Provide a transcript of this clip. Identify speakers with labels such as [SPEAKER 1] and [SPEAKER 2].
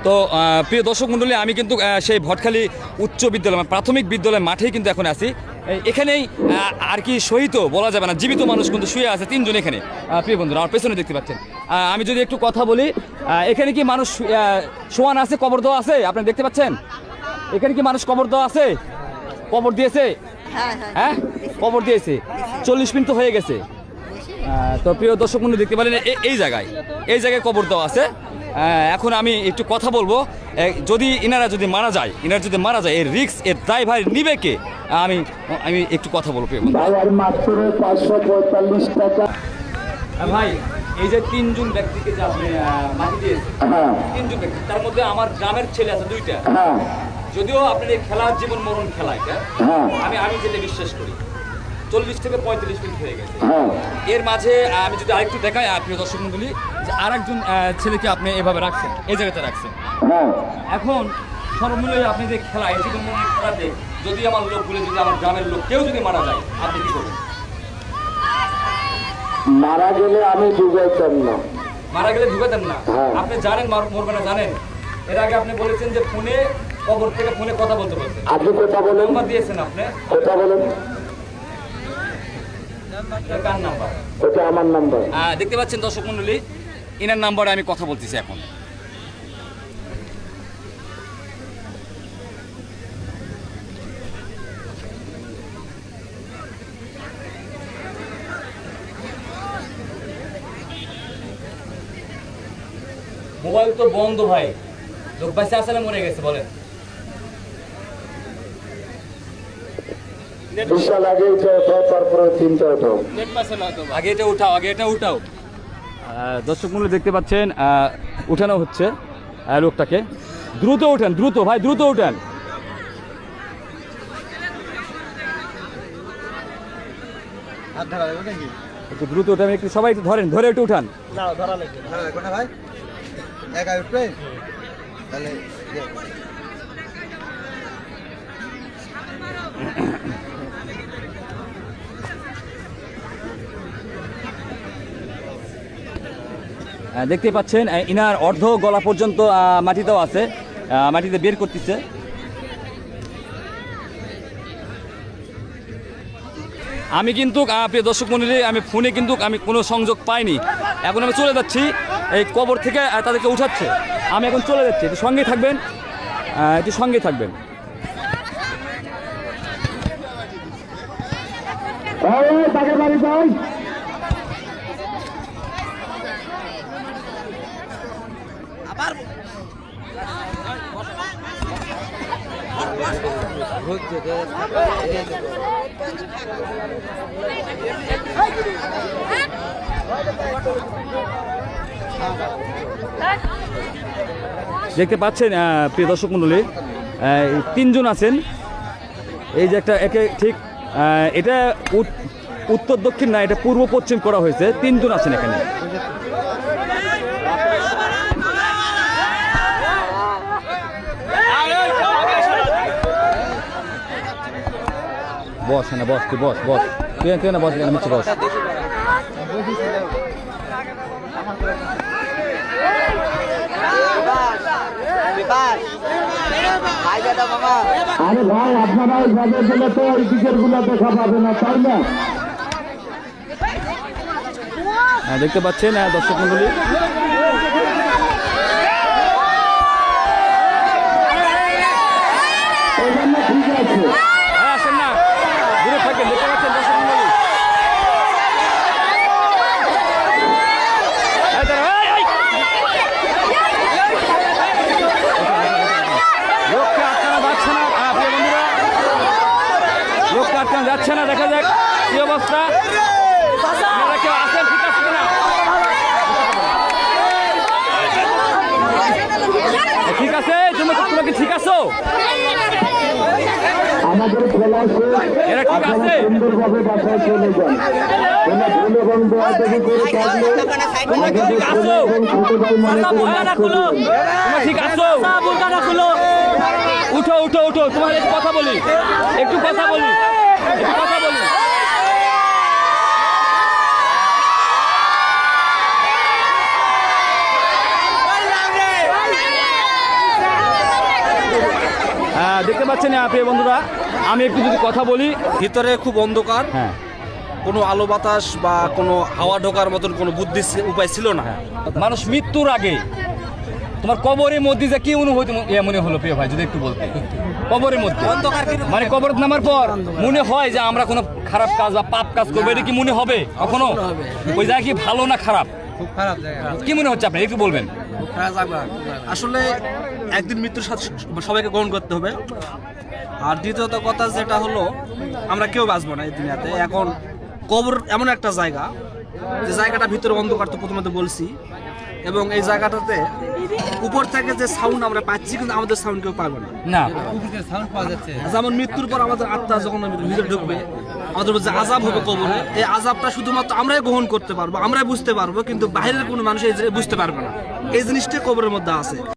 [SPEAKER 1] তো প্রিয় দর্শক মণ্ডলী, আমি কিন্তু সেই ভটখালী উচ্চ বিদ্যালয় প্রাথমিক বিদ্যালয় মাঠেই কিন্তু এখন আছি। এখানেই আর কি শহীদ বলা যাবে না, জীবিত মানুষ কিন্তু শুয়ে আছে তিনজন এখানে। প্রিয় বন্ধুরা, আমার পেছনে দেখতে পাচ্ছেন। আমি যদি একটু কথা বলি, এখানে কি মানুষ শোয়ান আছে, কবর দেওয়া আছে? আপনি দেখতে পাচ্ছেন এখানে কি মানুষ কবর দেওয়া আছে, কবর দিয়েছে? হ্যাঁ, কবর দিয়েছে। 40 মিনিট তো হয়ে গেছে। তো প্রিয় দর্শক মণ্ডলী, দেখতে পেলেন এই জায়গায় কবর দেওয়া আছে। এখন আমি একটু কথা বলবো, যদি ইনারা যদি মারা যায় এর রিস্ক এর ড্রাইভার নিবে কে? আমি একটু কথা বলবো। ভাই, এই যে তিনজন ব্যক্তিকে যে আপনি মাটি দিয়েছেন, তিনজন ব্যক্তি, তার মধ্যে আমার গ্রামের ছেলে আছে 2টা। যদিও আপনার এই খেলার জীবন মরণ খেলা এটা, আমি যেটা বিশ্বাস করি 40 থেকে 45 মিনিট হয়ে গেছে। এর মাঝে আমি যদি আরেকটু দেখাই, প্রিয় দর্শক মণ্ডলী, যে আরেকজন ছেলেকে আপনি এভাবে রাখছেন, এই জায়গাতে রাখছেন। এখন সর্বমূল্য আপনি যে খেলা, এই জীবন মরণের খেলাতে যদি আমার লোকগুলো, যদি আমার গ্রামের লোক কেউ যদি মারা যায়, আপনি কি করবেন?
[SPEAKER 2] মারা গেলে আমি ঢুকাইতাম না।
[SPEAKER 1] মারা গেলে ঢুকাতেন না? আপনি জানেন মরবে না, জানেন? এর আগে আপনি বলেছেন যে ফোনে, কবর থেকে ফোনে কথা বলতে বলছেন।
[SPEAKER 2] আপনি কথা বলেন,
[SPEAKER 1] নাম্বার দিয়েছেন, আপনি
[SPEAKER 2] কথা বলেন।
[SPEAKER 1] কার নাম্বার?
[SPEAKER 2] ওটা আমার নাম্বার।
[SPEAKER 1] দেখতে পাচ্ছেন দর্শক মণ্ডলী, ইনার নাম্বারে আমি কথা বলতেছি এখন। মোবাইল তো বন্ধ ভাই, লোক বাসে আসলে মরে গেছে, বলেন।
[SPEAKER 2] বিশাল আগে এটা উঠাও, তারপরে 3টা উঠাও।
[SPEAKER 1] আগে এটা উঠাও। দর্শক মূল্য দেখতে পাচ্ছেন, উঠানো হচ্ছে লোকটাকে। দ্রুত উঠান, দ্রুত ভাই, দ্রুত উঠান। একটু দ্রুত উঠান, একটু সবাই একটু ধরে একটু উঠান।
[SPEAKER 3] ভাই একা উঠবে তাহলে
[SPEAKER 1] দেখতে পাচ্ছেন ইনার অর্ধ গলা পর্যন্ত মাটিতেও আছে, মাটিতে বের করতেছে। আমি কিন্তু প্রিয় দর্শক মণ্ডলী, আমি ফোনে কিন্তু আমি কোনো সংযোগ পাইনি। এখন আমি চলে যাচ্ছি, এই কবর থেকে তাদেরকে উঠাচ্ছে। আমি এখন চলে যাচ্ছি, একটু সঙ্গে থাকবেন, একটু সঙ্গে থাকবেন। দেখতে পাচ্ছেন প্রিয় দর্শক মণ্ডলী, 3জন আছেন। এই যে একে ঠিক এটা উত্তর দক্ষিণ না, এটা পূর্ব পশ্চিম করা হয়েছে। 3জন আছেন এখানে। বস না, বস, তুই বস, তুই না বস, নিচে বস।
[SPEAKER 2] আরে ভাই, আপনারা ওইভাবে গেলে তো ওই দিকের গুলো দেখা পাবে না, তাই না?
[SPEAKER 1] দেখতে পাচ্ছেন দর্শক মণ্ডলী,
[SPEAKER 2] ঠিক আছে।
[SPEAKER 1] আসেন না, দূরে থাকেন। দেখতে পাচ্ছেন দর্শক মণ্ডলী, লোককে আটকানো যাচ্ছে না। প্রিয় বন্ধুরা, লোককে আটকানো যাচ্ছে না। দেখা যাক কি অবস্থা। আপনারা কেউ আছেন? ঠিক আছে কিনা? ঠিক আছে, তোমরা কি ঠিক আছো?
[SPEAKER 2] আমাদের খেলা
[SPEAKER 1] এরা ঠিক আছে?
[SPEAKER 2] সুন্দরভাবে বাসায় চলে যান। তোমরা ভুল এবং দোয়াদবি করে থাকলে আমাদের ছেলে এবং ছোট ভাই মনে করে মাফ করে দিন।
[SPEAKER 1] তোমরা ঠিক আছো? উঠো উঠো উঠো, তোমার একটু কথা বলি, একটু কথা বলি। দেখতে পাচ্ছেন প্রিয় বন্ধুরা, আমি একটু যদি কথা বলি,
[SPEAKER 4] ভিতরে খুব অন্ধকার,
[SPEAKER 1] হ্যাঁ
[SPEAKER 4] কোনো আলো বাতাস বা কোনো হাওয়া ঢোকার মতন কোনো বুদ্ধি উপায় ছিল না।
[SPEAKER 1] মানুষ মৃত্যুর আগে তোমার কবরের মধ্যে যে কি অনুভূতি মনে হলো প্রিয় ভাই, যদি একটু বলতে। কবরের মধ্যে মানে কবর নামার পর মনে হয় যে আমরা কোনো খারাপ কাজ বা পাপ কাজ করবো, এটা কি মনে হবে কখনো? ওই জায়গা কি ভালো না খারাপ?
[SPEAKER 3] খুব খারাপ জায়গা,
[SPEAKER 1] কি মনে হচ্ছে আপনার, একটু বলবেন?
[SPEAKER 3] খুব খারাপ জায়গা।
[SPEAKER 4] আসলে একদিন মৃত্যুর সাথে সবাইকে গ্রহণ করতে হবে। আর দ্বিতীয়ত কথা যেটা হলো, আমরা কেউ বাঁচবো না এই দুনিয়াতে। এখন কবর এমন একটা জায়গা, যে জায়গাটা ভিতরে অন্ধকার, তো প্রথমত বলছি, এবং এই জায়গাটাতে উপর থেকে যে সাউন্ড আমরা পাচ্ছি, কিন্তু আমাদের সাউন্ড কেউ পাবে না।
[SPEAKER 1] না,
[SPEAKER 3] সাউন্ড পাওয়া যাচ্ছে।
[SPEAKER 4] যেমন মৃত্যুর পর আমাদের আত্মা যখন ভিতরে ঢুকবে, আমাদের যে আযাব হবে কবরে, এই আযাবটা শুধুমাত্র আমরাই গ্রহণ করতে পারবো, আমরাই বুঝতে পারবো, কিন্তু বাইরের কোনো মানুষ এই বুঝতে পারবে না। এই জিনিসটা কবরের মধ্যে আছে।